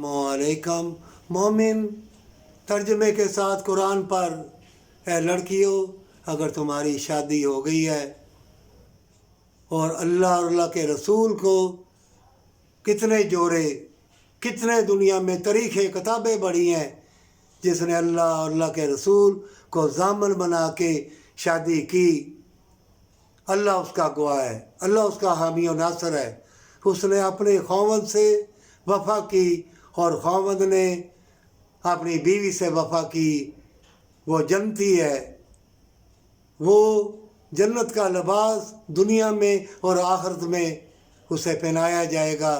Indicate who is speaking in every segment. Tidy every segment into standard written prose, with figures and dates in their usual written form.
Speaker 1: अस्सलामुअलैकुम। मोमिन तर्जमे के साथ कुरान पर, ए लड़कियों, अगर तुम्हारी शादी हो गई है और अल्लाह और अल्लाह के रसूल को कितने जोड़े, कितने दुनिया में तरीक़े किताबें बढ़ी हैं, जिसने अल्लाह और अल्लाह के रसूल को ज़ामन बना के शादी की, अल्लाह उसका गवाह है, अल्लाह उसका हामी और नासर है। उसने अपने खौवंद से वफ़ा की और खौवंद ने अपनी बीवी से वफ़ा की। वो जन्नती है, वो जन्नत का लिबास दुनिया में और आखिरत में उसे पहनाया जाएगा।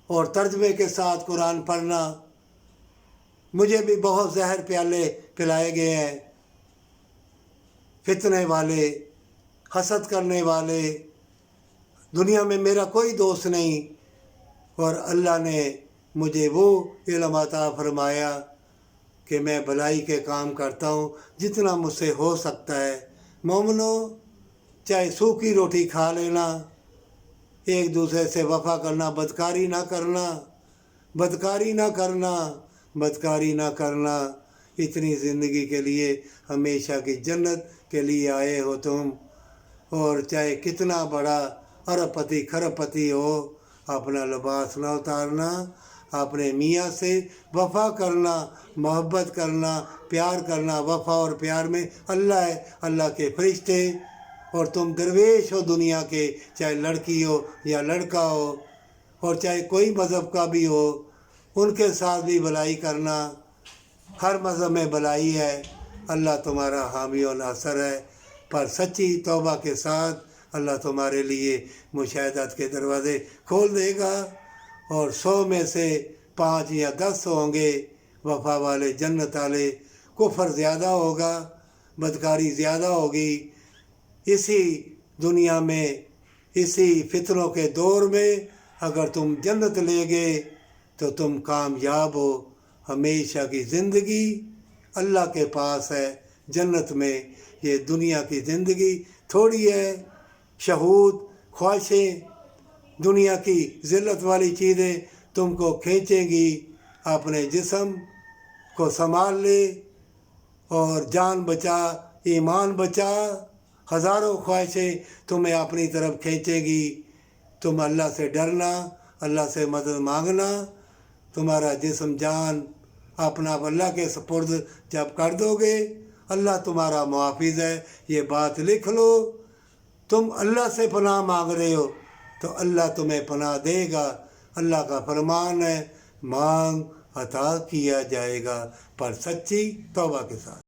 Speaker 1: और तर्जमे के साथ कुरान पढ़ना, मुझे भी बहुत जहर प्याले पिलाए गए हैं, फितने वाले, हसद करने वाले। दुनिया में मेरा कोई दोस्त नहीं, और अल्लाह ने मुझे वो इल्म अता फरमाया कि मैं भलाई के काम करता हूँ जितना मुझसे हो सकता है। मोमिनो, चाहे सूखी रोटी खा लेना, एक दूसरे से वफ़ा करना, बदकारी ना करना, बदकारी ना करना, बदकारी ना करना। इतनी ज़िंदगी के लिए, हमेशा की जन्नत के लिए आए हो तुम। और चाहे कितना बड़ा अरबपति खरबपति हो, अपना लिबास ना उतारना, अपने मियाँ से वफ़ा करना, मोहब्बत करना, प्यार करना। वफ़ा और प्यार में अल्लाह है, अल्लाह के फरिश्ते, और तुम दरवेश हो दुनिया के, चाहे लड़की हो या लड़का हो, और चाहे कोई मज़हब का भी हो, उनके साथ भी भलाई करना। हर मज़हब में भलाई है। अल्लाह तुम्हारा हामी और नासर है। पर सच्ची तौबा के साथ अल्लाह तुम्हारे लिए मुशाहदत के दरवाज़े खोल देगा, और 100 में से 5 या 10 होंगे वफ़ा वाले, जन्नत वाले। कुफ्र ज़्यादा होगा, बदकारी ज़्यादा होगी। इसी दुनिया में, इसी फितनों के दौर में अगर तुम जन्नत ले गए तो तुम कामयाब हो। हमेशा की ज़िंदगी अल्लाह के पास है, जन्नत में। ये दुनिया की ज़िंदगी थोड़ी है। शहूद, ख्वाहिशें, दुनिया की ज़िल्लत वाली चीज़ें तुमको खींचेंगी। अपने जिस्म को संभाल ले और जान बचा, ईमान बचा। हज़ारों ख्वाहिशें तुम्हें अपनी तरफ खींचेगी। तुम अल्लाह से डरना, अल्लाह से मदद मांगना। तुम्हारा जिस्म, जान अपना अल्लाह के सुपुर्द जब कर दोगे, अल्लाह तुम्हारा मुहाफ़िज़ है। ये बात लिख लो। तुम अल्लाह से पनाह मांग रहे हो तो अल्लाह तुम्हें पनाह देगा। अल्लाह का फरमान है, मांग अता किया जाएगा, पर सच्ची तौबा के साथ।